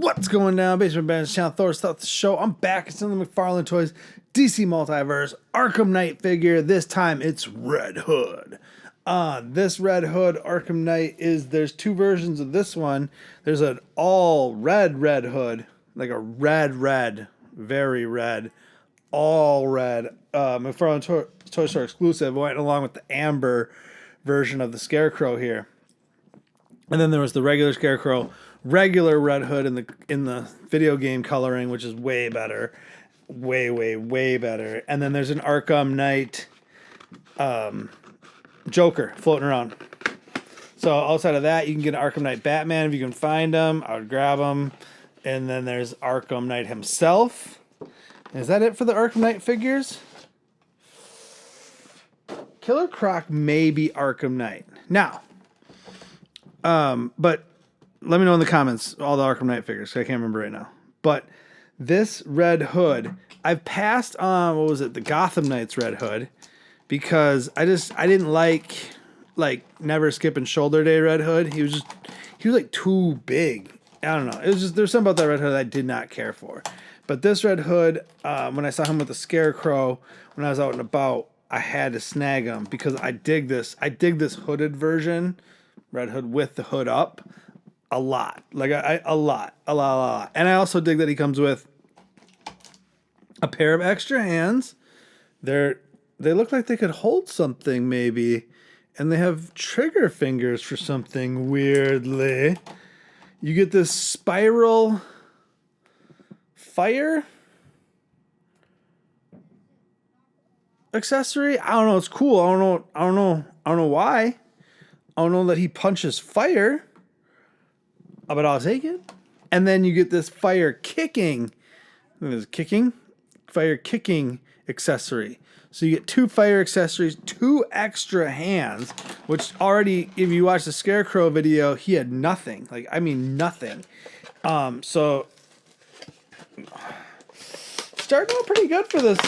What's going down? Basement Bandits channel, Thor Stuff the show. I'm back. It's in the McFarlane Toys DC Multiverse Arkham Knight figure. This time it's Red Hood. This Red Hood Arkham Knight there's two versions of this one. There's an all red Hood, like a red, very red, all red. McFarlane Toy Store exclusive, went along with the amber version of the Scarecrow here. And then there was the regular Scarecrow, regular Red Hood in the video game coloring, which is way better, way better. And then there's an Arkham Knight Joker floating around. So outside of that, you can get an Arkham Knight Batman if you can find him. I would grab him. And then there's Arkham Knight himself. Is that it for the Arkham Knight figures? Killer Croc may be Arkham Knight now. But let me know in the comments all the Arkham Knight figures. I can't remember right now. But this Red Hood, I've passed on, what was it, the Gotham Knight's Red Hood, because I didn't like Never Skipping Shoulder Day Red Hood. He was like too big. I don't know. It was just, there's something about that Red Hood I did not care for. But this Red Hood, when I saw him with the Scarecrow, when I was out and about, I had to snag him because I dig this. I dig this hooded version, Red Hood with the hood up, a lot. Like a lot. And I also dig that he comes with a pair of extra hands. They look like they could hold something maybe, and they have trigger fingers for something weirdly. You get this spiral fire accessory. I don't know. It's cool. I don't know why. I don't know that he punches fire, but I'll take it. And then you get this fire kicking accessory. So you get two fire accessories, two extra hands, which already, if you watch the Scarecrow video, he had nothing. Like, I mean, nothing. So starting out pretty good for this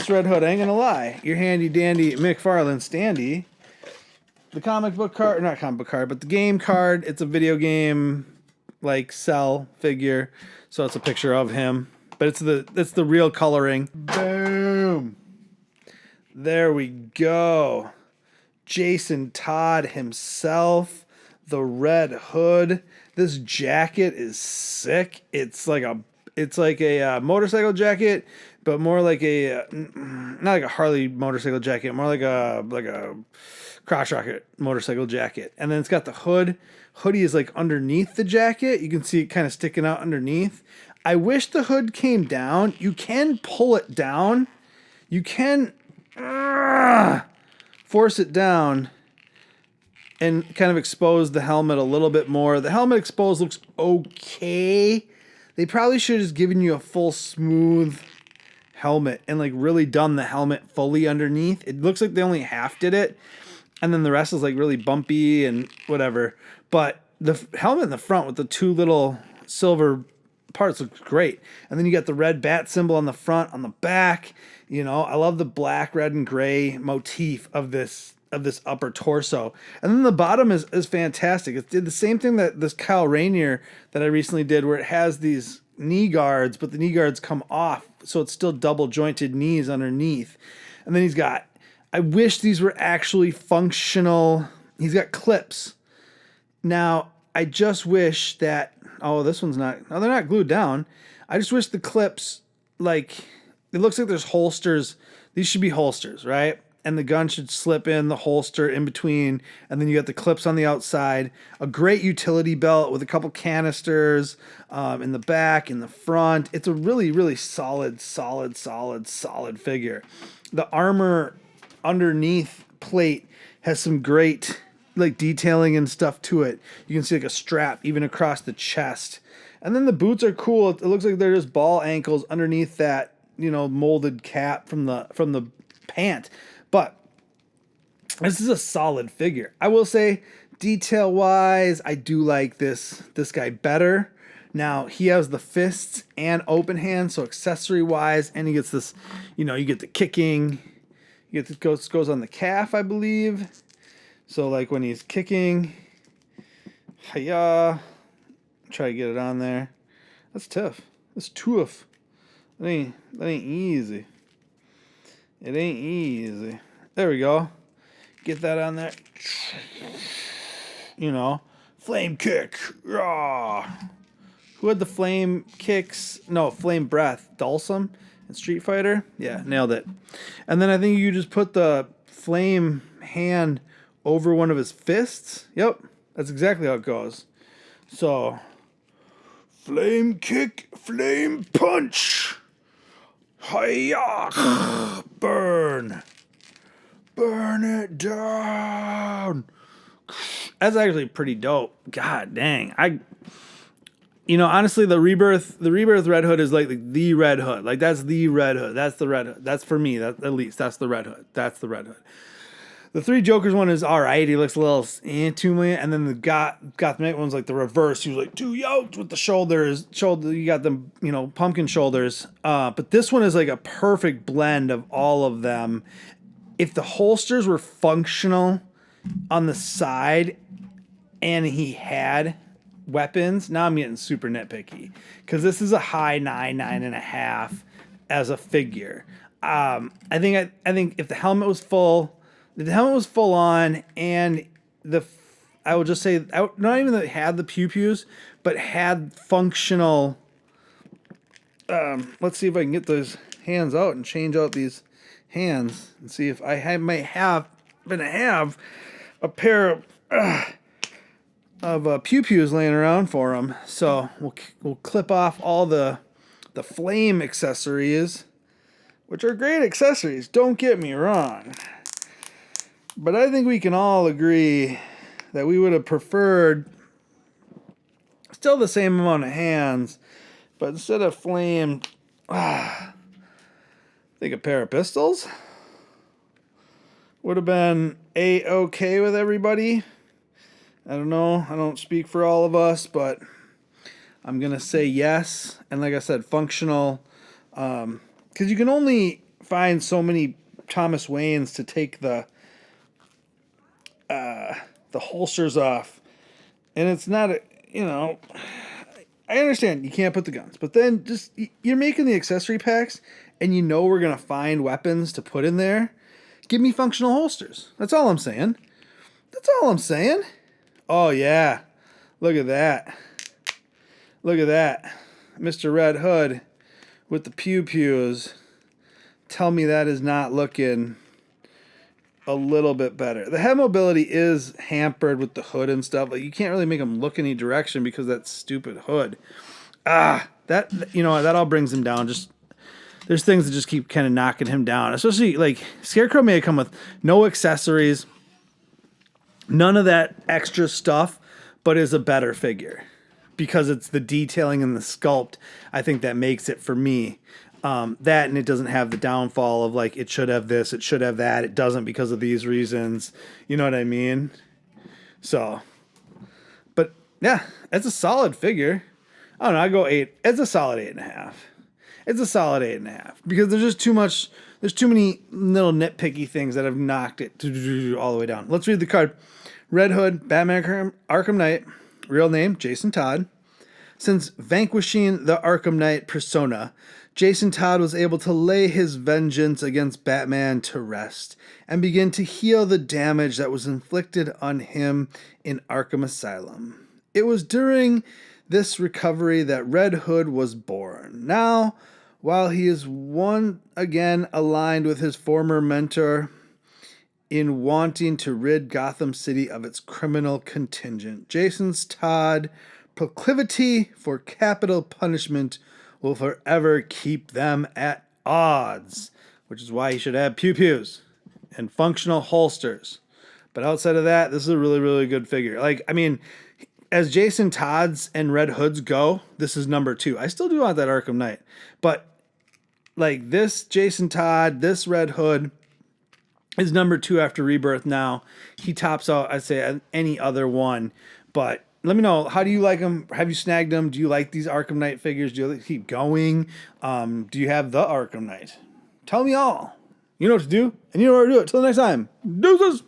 Red Hood. I ain't gonna lie. Your handy dandy McFarlane standee. The comic book card, not comic book card, but the game card. It's a video game like cell figure, so it's a picture of him. But it's the real coloring. Boom. There we go. Jason Todd himself, the Red Hood. This jacket is sick. It's like a motorcycle jacket, but more like a not like a Harley motorcycle jacket, more like a crotch rocket motorcycle jacket. And then it's got the hood. Hoodie is like underneath the jacket. You can see it kind of sticking out underneath. I wish the hood came down. You can pull it down. You can force it down and kind of expose the helmet a little bit more. The helmet exposed looks okay. They probably should have just given you a full smooth helmet and like really done the helmet fully underneath. It looks like they only half did it. And then the rest is like really bumpy and whatever. But the helmet in the front with the two little silver parts looks great. And then you got the red bat symbol on the front, on the back. You know, I love the black, red, and gray motif of this upper torso. And then the bottom is fantastic. It did the same thing that this Kyle Rainier that I recently did, where it has these knee guards, but the knee guards come off, so it's still double jointed knees underneath. And then he's got, I wish these were actually functional. He's got clips. Now, I just wish that, this one's not, no, they're not glued down. I just wish the clips, like, it looks like there's holsters. These should be holsters, right? And the gun should slip in the holster in between. And then you got the clips on the outside. A great utility belt with a couple canisters in the back, in the front. It's a really, really solid figure. The armor underneath plate has some great like detailing and stuff to it. You can see like a strap even across the chest. And then the boots are cool. It looks like they're just ball ankles underneath that, you know, molded cap from the pant. But this is a solid figure. I will say, detail wise, I do like this guy better. Now he has the fists and open hands, so accessory wise, and he gets this, you know, you get the kicking. You get the goes on the calf, I believe. So like when he's kicking, hiya, try to get it on there. That's tough. That's tough. That ain't easy. It ain't easy. There we go. Get that on there. You know, flame kick. Rah. Who had the flame kicks? No, flame breath. Dulcim in Street Fighter. Yeah, nailed it. And then I think you just put the flame hand over one of his fists. Yep, that's exactly how it goes. So, flame kick, flame punch. Hiya! Burn. Burn it down. That's actually pretty dope. God dang. Honestly, the Rebirth Red Hood is like the Red Hood. Like, that's the Red Hood. That's the Red Hood. That's for me. At least that's the Red Hood. That's the Red Hood. The Three Jokers one is all right. He looks a little too million. And then the Gotham Knight one's like the reverse. He was like too yoked with the shoulders. You got them, pumpkin shoulders. But this one is like a perfect blend of all of them. If the holsters were functional on the side and he had weapons, now I'm getting super nitpicky because this is a high 9.5 as a figure. I think if the helmet was full, on, and I would just say not even that it had the pew-pews, but had functional. Let's see if I can get those hands out and change out these hands and see if I might have a pair of pew-pews laying around for him. So we'll clip off all the flame accessories, which are great accessories. Don't get me wrong. But I think we can all agree that we would have preferred still the same amount of hands, but instead of flame, I think a pair of pistols would have been A-okay with everybody. I don't know. I don't speak for all of us, but I'm going to say yes. And like I said, functional. Because you can only find so many Thomas Waynes to take the holsters off. And it's not, I understand you can't put the guns. But then just, you're making the accessory packs, and we're going to find weapons to put in there. Give me functional holsters. That's all I'm saying. Oh, yeah. Look at that. Mr. Red Hood with the pew-pews. Tell me that is not looking a little bit better. The head mobility is hampered with the hood and stuff. Like, you can't really make him look any direction because of that stupid hood. That all brings him down. There's things that just keep kind of knocking him down. Especially, like, Scarecrow may have come with no accessories, none of that extra stuff, but is a better figure because it's the detailing and the sculpt. I think that makes it for me. That, and it doesn't have the downfall of like, it should have this, it should have that. It doesn't because of these reasons. You know what I mean? So, but yeah, it's a solid figure. I don't know. I go 8. It's a solid 8.5. Because there's just too much. There's too many little nitpicky things that have knocked it all the way down. Let's read the card. Red Hood, Batman Arkham Night, real name, Jason Todd. Since vanquishing the Arkham Knight persona, Jason Todd was able to lay his vengeance against Batman to rest and begin to heal the damage that was inflicted on him in Arkham Asylum. It was during this recovery that Red Hood was born. Now, while he is once again aligned with his former mentor in wanting to rid Gotham City of its criminal contingent, Jason's Todd proclivity for capital punishment will forever keep them at odds, which is why he should have pew-pews and functional holsters. But outside of that, this is a really, really good figure. Like, I mean, as Jason Todd's and Red Hood's go, this is number 2. I still do want that Arkham Knight, but like this Jason Todd, this Red Hood is number 2 after Rebirth now. He tops out, I'd say, any other one. But let me know, how do you like them? Have you snagged them? Do you like these Arkham Knight figures? Do you keep going? Do you have the Arkham Knight? Tell me all. You know what to do, and you know where to do it. Till next time. Deuces!